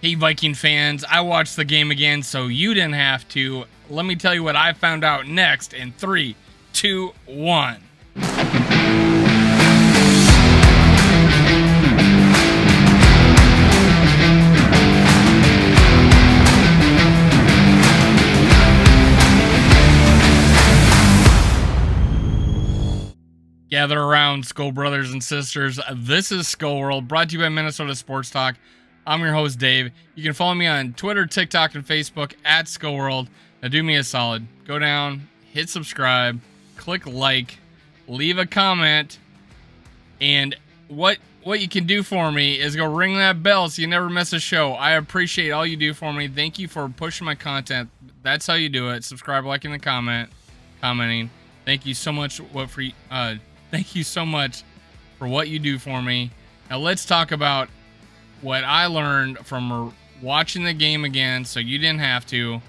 Hey, Viking fans, I watched the game again so you didn't have to. Let me tell you what I found out next in 3, 2, 1. Gather around, Skull brothers and sisters. This is Skull World, brought to you by Minnesota Sports Talk. I'm your host, Dave. You can follow me on Twitter, TikTok, and Facebook at Skull World. Now do me a solid. Go down, hit subscribe, click like, leave a comment, and what you can do for me is go ring that bell so you never miss a show. I appreciate all you do for me. Thank you for pushing my content. That's how you do it. Subscribe, liking, and commenting. Thank you so much Thank you so much for what you do for me. Now let's talk about what I learned from watching the game again so you didn't have to.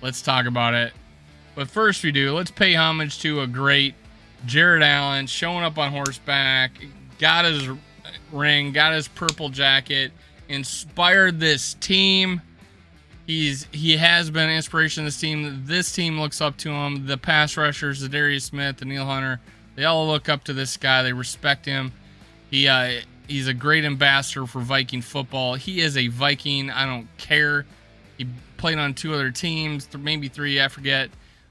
Let's talk about it. But first let's pay homage to a great Jared Allen showing up on horseback, got his ring, got his purple jacket, inspired this team. He has been an inspiration to this team. This team looks up to him. The pass rushers, the Darius Smith, the Neil Hunter, they all look up to this guy. They respect him. He's a great ambassador for Viking football. He is a Viking. I don't care. He played on 2 other teams, maybe 3, I forget.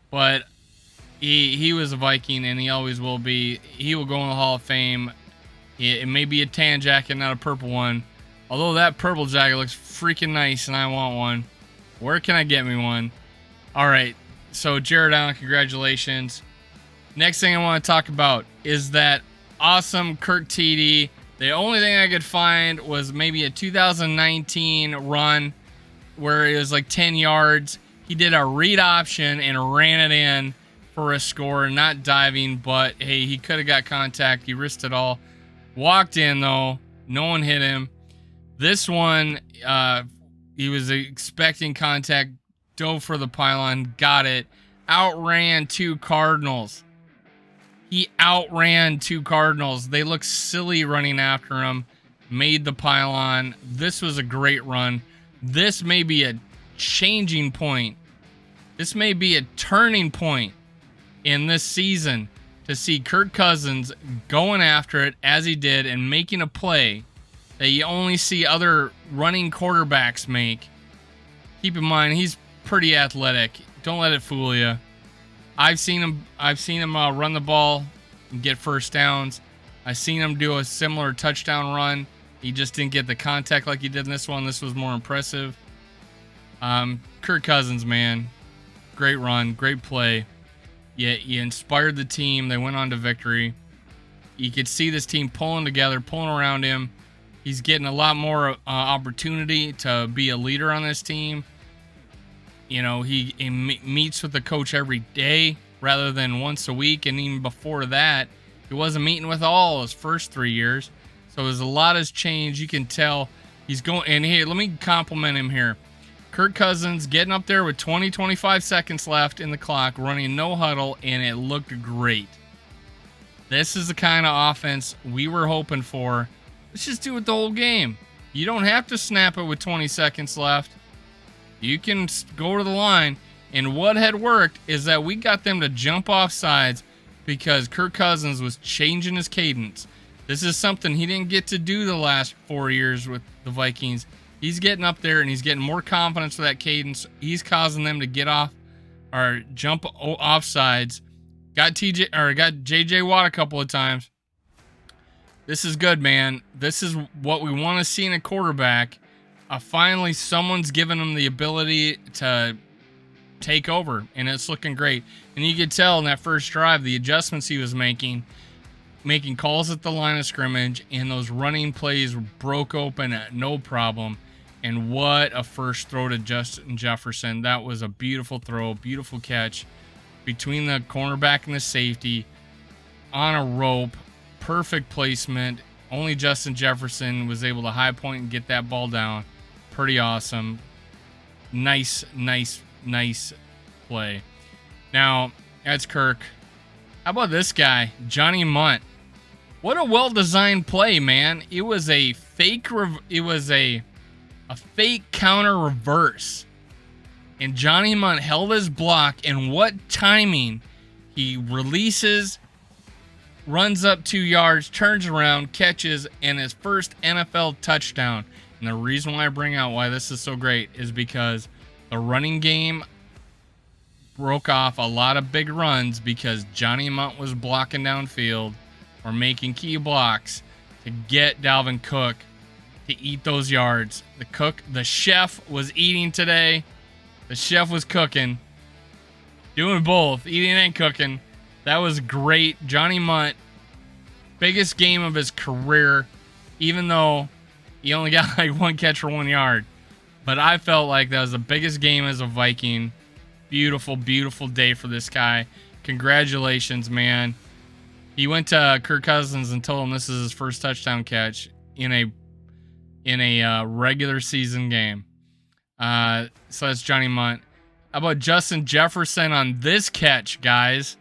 But he was a Viking, and he always will be. He will go in the Hall of Fame. It may be a tan jacket, not a purple one. Although that purple jacket looks freaking nice, and I want one. Where can I get me one? All right, so Jared Allen, congratulations. Next thing I want to talk about is that awesome Kurt TD. The only thing I could find was maybe a 2019 run where it was like 10 yards. He did a read option and ran it in for a score, not diving, but hey, he could have got contact. He risked it all. Walked in, though. No one hit him. This one, he was expecting contact, dove for the pylon, got it. Outran 2 Cardinals. He outran 2 Cardinals. They looked silly running after him. Made the pylon. This was a great run. This may be a changing point. This may be a turning point in this season to see Kirk Cousins going after it as he did and making a play that you only see other running quarterbacks make. Keep in mind, he's pretty athletic. Don't let it fool you. I've seen him run the ball and get first downs. I've seen him do a similar touchdown run. He just didn't get the contact like he did in this one. This was more impressive. Kirk Cousins, man. Great run, great play. Yeah, he inspired the team. They went on to victory. You could see this team pulling together, pulling around him. He's getting a lot more opportunity to be a leader on this team. You know, he meets with the coach every day rather than once a week. And even before that, he wasn't meeting with all his first 3 years. So there's a lot has changed. You can tell he's going. And here, let me compliment him here. Kirk Cousins getting up there with 25 seconds left in the clock, running no huddle, and it looked great. This is the kind of offense we were hoping for. Let's just do it the whole game. You don't have to snap it with 20 seconds left. You can go to the line. And what had worked is that we got them to jump off sides because Kirk Cousins was changing his cadence. This is something he didn't get to do the last 4 years with the Vikings. He's getting up there and he's getting more confidence with that cadence. He's causing them to get off or jump off sides. Got JJ Watt a couple of times. This is good, man. This is what we want to see in a quarterback. Finally, someone's given him the ability to take over, and it's looking great. And you could tell in that first drive the adjustments he was making calls at the line of scrimmage, and those running plays broke open at no problem. And what a first throw to Justin Jefferson. That was a beautiful throw, beautiful catch between the cornerback and the safety on a rope. Perfect placement. Only Justin Jefferson was able to high point and get that ball down. Pretty awesome. Nice play. Now, that's Kirk. How about this guy, Johnny Munt? What a well-designed play, man. It was a fake. It was a a fake counter reverse. And Johnny Munt held his block, and what timing. He releases, runs up 2 yards, turns around, catches, and his first NFL touchdown. And the reason why I bring out why this is so great is because the running game broke off a lot of big runs because Johnny Munt was blocking downfield or making key blocks to get Dalvin Cook to eat those yards. The chef was eating today. The chef was cooking. Doing both, eating and cooking. That was great. Johnny Munt, biggest game of his career, even though he only got like 1 catch for 1 yard. But I felt like that was the biggest game as a Viking. Beautiful, beautiful day for this guy. Congratulations, man. He went to Kirk Cousins and told him this is his first touchdown catch in a regular season game. So that's Johnny Munt. How about Justin Jefferson on this catch, guys?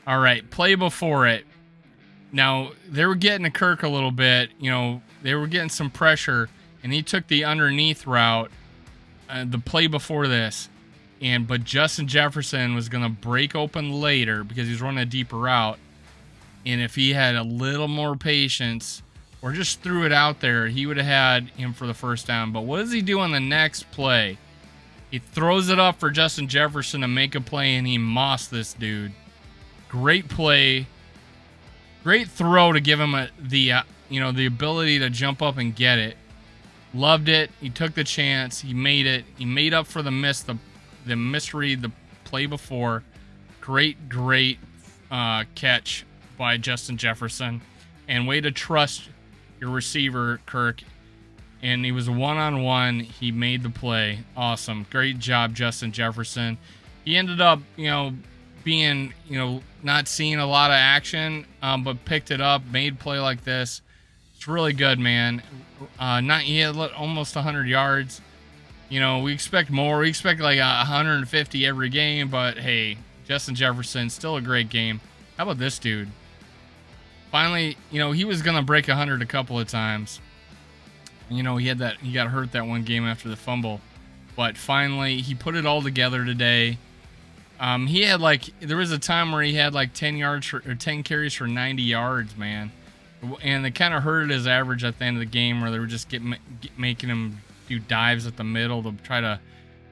All right, play before it. Now, they were getting to Kirk a little bit. You know, they were getting some pressure, and he took the underneath route, the play before this. But Justin Jefferson was going to break open later because he was running a deeper route. And if he had a little more patience or just threw it out there, he would have had him for the first down. But what does he do on the next play? He throws it up for Justin Jefferson to make a play, and he mossed this dude. Great play. Great throw to give him the ability to jump up and get it. Loved it. He took the chance. He made it. He made up for the misread the play before. Great catch by Justin Jefferson. And way to trust your receiver, Kirk. And he was one-on-one. He made the play. Awesome. Great job, Justin Jefferson. He ended up, being, not seeing a lot of action, but picked it up, made play like this. It's really good, man. He had almost 100 yards. We expect more. We expect like 150 every game, but hey, Justin Jefferson, still a great game. How about this dude? Finally, he was going to break 100 a couple of times. He got hurt that one game after the fumble, but finally he put it all together today. There was a time where he had like 10 carries for 90 yards, man. And they kind of hurted his average at the end of the game where they were just making him do dives at the middle to try to,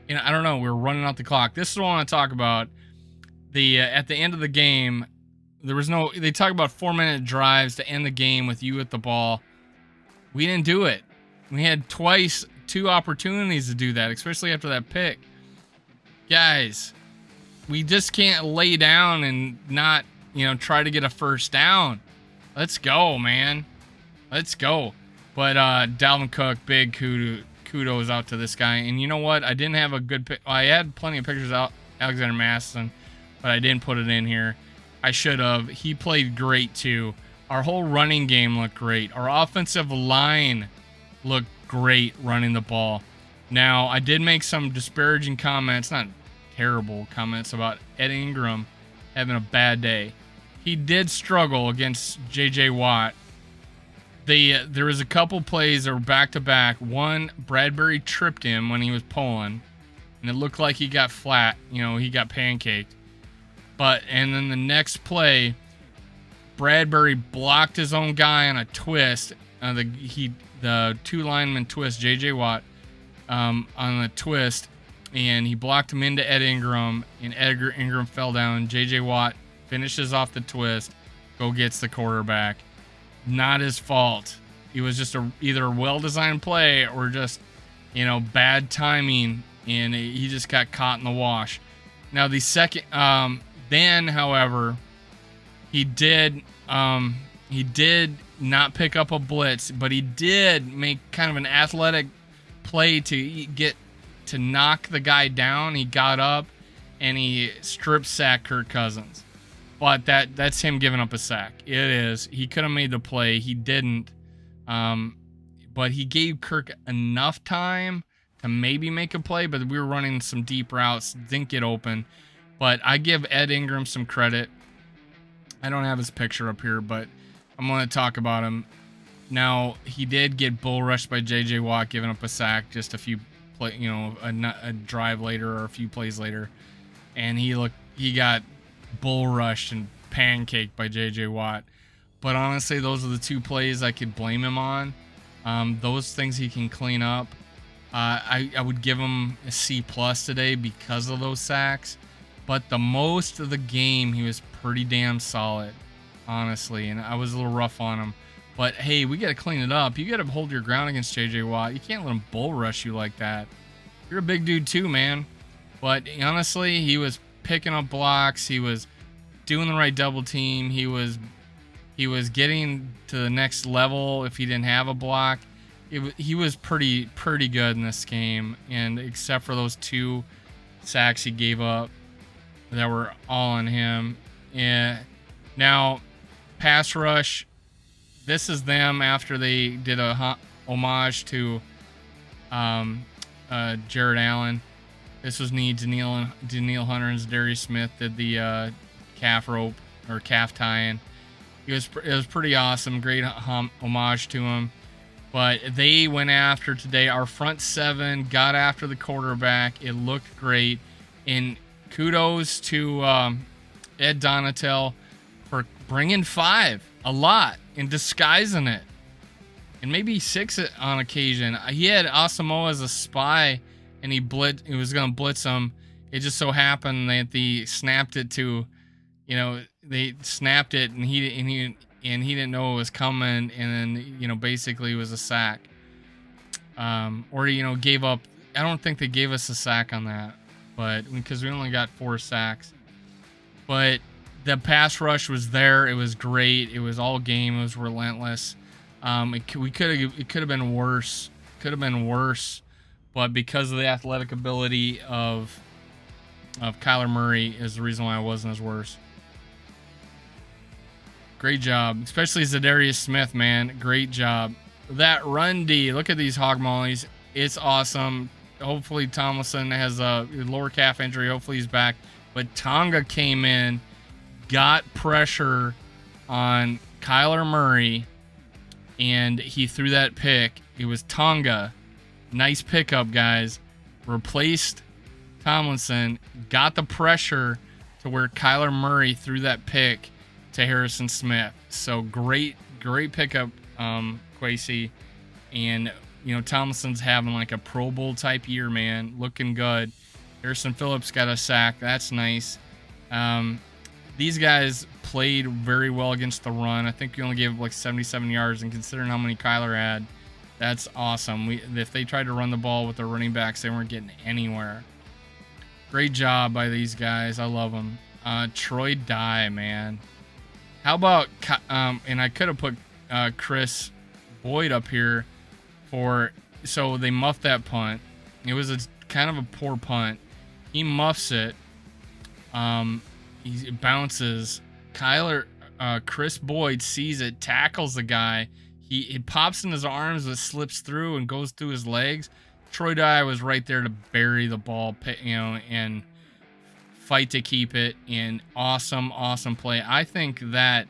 I don't know. We were running out the clock. This is what I want to talk about. At the end of the game, they talk about 4-minute drives to end the game with you at the ball. We didn't do it. We had 2 opportunities to do that, especially after that pick. Guys, we just can't lay down and not, try to get a first down. Let's go, man. Let's go. But Dalvin Cook, big kudos out to this guy. And you know what? I didn't have a good pick. I had plenty of pictures out Alexander Mattison, but I didn't put it in here. I should have. He played great too. Our whole running game looked great. Our offensive line looked great running the ball. Now, I did make some disparaging comments, not terrible comments, about Ed Ingram having a bad day. He did struggle against J.J. Watt. There was a couple plays that were back-to-back. One, Bradbury tripped him when he was pulling, and it looked like he got flat. He got pancaked. And then the next play, Bradbury blocked his own guy on a twist. The 2 lineman twist, J.J. Watt, on the twist, and he blocked him into Ed Ingram, and Ed Ingram fell down. J.J. Watt finishes off the twist, gets the quarterback. Not his fault. It was just either a well-designed play or just, bad timing, and he just got caught in the wash. Now, the second, then, however, he did not pick up a blitz, but he did make kind of an athletic play to knock the guy down. He got up and he strip sacked Kirk Cousins. But that's him giving up a sack. It is. He could have made the play. He didn't. But he gave Kirk enough time to maybe make a play, but we were running some deep routes, didn't get open. But I give Ed Ingram some credit. I don't have his picture up here, but I'm going to talk about him. Now he did get bull rushed by J.J. Watt, giving up a sack just a few a drive later or a few plays later, and he got bull rushed and pancaked by J.J. Watt. But honestly, those are the two plays I could blame him on. Those things he can clean up. I would give him a C+ today because of those sacks. But the most of the game, he was pretty damn solid, honestly. And I was a little rough on him. But hey, we got to clean it up. You got to hold your ground against J.J. Watt. You can't let him bull rush you like that. You're a big dude too, man. But honestly, he was picking up blocks. He was doing the right double team. He was getting to the next level if he didn't have a block. He was pretty good in this game, and except for those 2 sacks he gave up that were all on him. And now pass rush, this is them after they did a homage to Jared Allen. This was Daniil Hunter and Darius Smith did the calf rope or calf tie-in. It was pretty awesome, great homage to him. But they went after today. Our front 7 got after the quarterback. It looked great. And kudos to Ed Donatel for bringing 5, a lot, and disguising it. And maybe 6 on occasion. He had Asamoah as a spy, and he was going to blitz him. It just so happened that they snapped it to, they snapped it, and he didn't know it was coming, and then basically it was a sack, or gave up. I don't think they gave us a sack on that, but because we only got 4 sacks. But the pass rush was there. It was great. It was all game. It was relentless. It could have been worse. But because of the athletic ability of Kyler Murray is the reason why it wasn't as worse. Great job, especially Zadarius Smith, man. Great job. That run D, look at these hog mollies. It's awesome. Hopefully Tomlinson has a lower calf injury. Hopefully he's back. But Tonga came in, got pressure on Kyler Murray, and he threw that pick. It was Tonga. Nice pickup, guys. Replaced Tomlinson, got the pressure to where Kyler Murray threw that pick to Harrison Smith. So great pickup, Kwesi. And Tomlinson's having like a Pro Bowl type year, man. Looking good. Harrison Phillips got a sack. That's nice. These guys played very well against the run. I think we only gave up like 77 yards, and considering how many Kyler had, that's awesome. If they tried to run the ball with their running backs, they weren't getting anywhere. Great job by these guys. I love them. Troy Dye, man. How about, and I could have put Chris Boyd up here so they muffed that punt. It was a kind of a poor punt. He muffs it. It bounces. Chris Boyd sees it, tackles the guy. It pops in his arms, it slips through and goes through his legs. Troy Dye was right there to bury the ball, and fight to keep it. And awesome play. I think that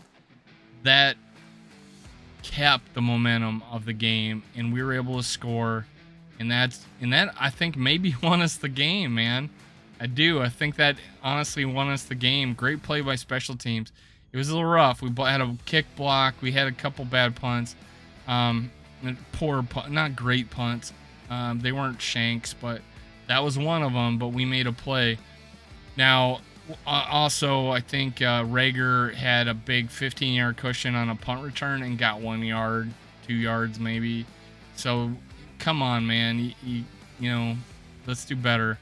kept the momentum of the game, and we were able to score. And that I think maybe won us the game, man. I do. I think that honestly won us the game. Great play by special teams. It was a little rough. We had a kick block. We had a couple bad punts. Not great punts. They weren't shanks, but that was one of them. But we made a play. Now, also, I think Rager had a big 15-yard cushion on a punt return and got 1 yard, 2 yards maybe. So, come on, man. Let's do better.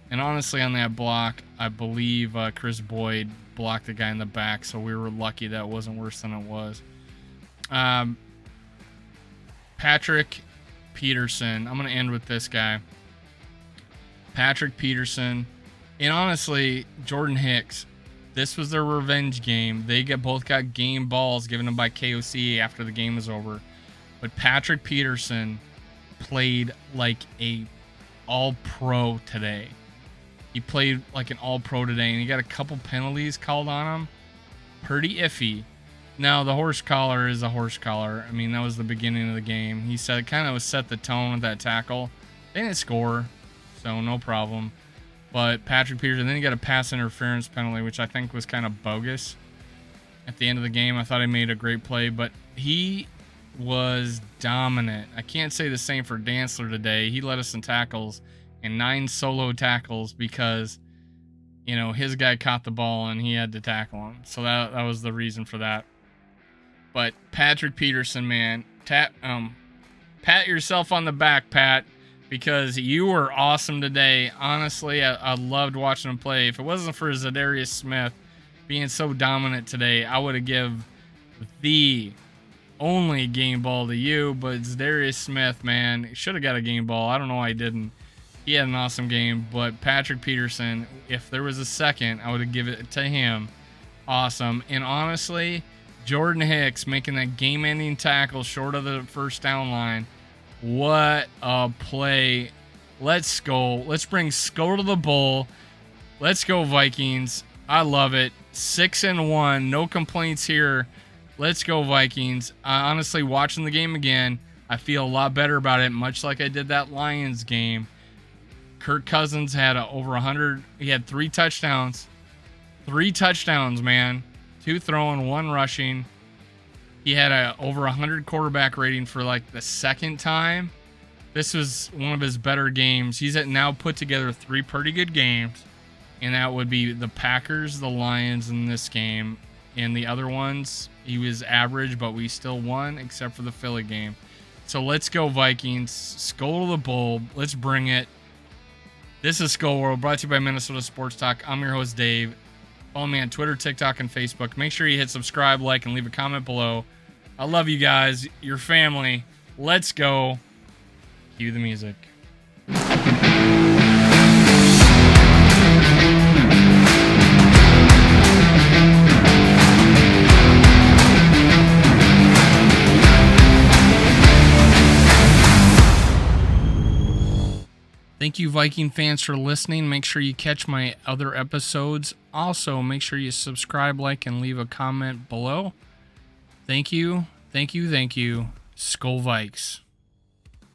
And honestly, on that block, I believe Chris Boyd blocked the guy in the back, so we were lucky that wasn't worse than it was. Patrick Peterson. I'm going to end with this guy. Patrick Peterson. And honestly, Jordan Hicks. This was their revenge game. They both got game balls given them by KOC after the game was over. But Patrick Peterson played like a all-pro today. He played like an all-pro today, and he got a couple penalties called on him. Pretty iffy. No, the horse collar is a horse collar. I mean, that was the beginning of the game. He said kind of set the tone with that tackle. They didn't score, so no problem. But Patrick Peterson, then he got a pass interference penalty, which I think was kind of bogus. At the end of the game, I thought he made a great play, but he was dominant. I can't say the same for Dantzler today. He led us in tackles and 9 solo tackles because, you know, his guy caught the ball and he had to tackle him. So that was the reason for that. But Patrick Peterson, man, pat yourself on the back, Pat, because you were awesome today. Honestly, I loved watching him play. If it wasn't for Zadarius Smith being so dominant today, I would have given the only game ball to you. But Zadarius Smith, man, should have got a game ball. I don't know why he didn't. He had an awesome game. But Patrick Peterson, if there was a second, I would have given it to him. Awesome. And honestly, Jordan Hicks making that game-ending tackle short of the first down line. What a play. Let's go. Let's bring Skull to the bowl. Let's go, Vikings. I love it. 6-1. No complaints here. Let's go, Vikings. Honestly, watching the game again, I feel a lot better about it, much like I did that Lions game. Kirk Cousins had over 100. He had 3 touchdowns. 3 touchdowns, man. 2 throwing, 1 rushing. He had over 100 quarterback rating for like the second time. This was one of his better games. He's now put together 3 pretty good games. And that would be the Packers, the Lions in this game. And the other ones, he was average, but we still won except for the Philly game. So let's go, Vikings. Skull to the bowl. Let's bring it. This is Skull World, brought to you by Minnesota Sports Talk. I'm your host, Dave. Follow me on Twitter, TikTok, and Facebook. Make sure you hit subscribe, like, and leave a comment below. I love you guys, your family. Let's go. Cue the music. Thank you, Viking fans, for listening. Make sure you catch my other episodes. Also, make sure you subscribe, like, and leave a comment below. Thank you. Thank you. Thank you. Skull Vikes.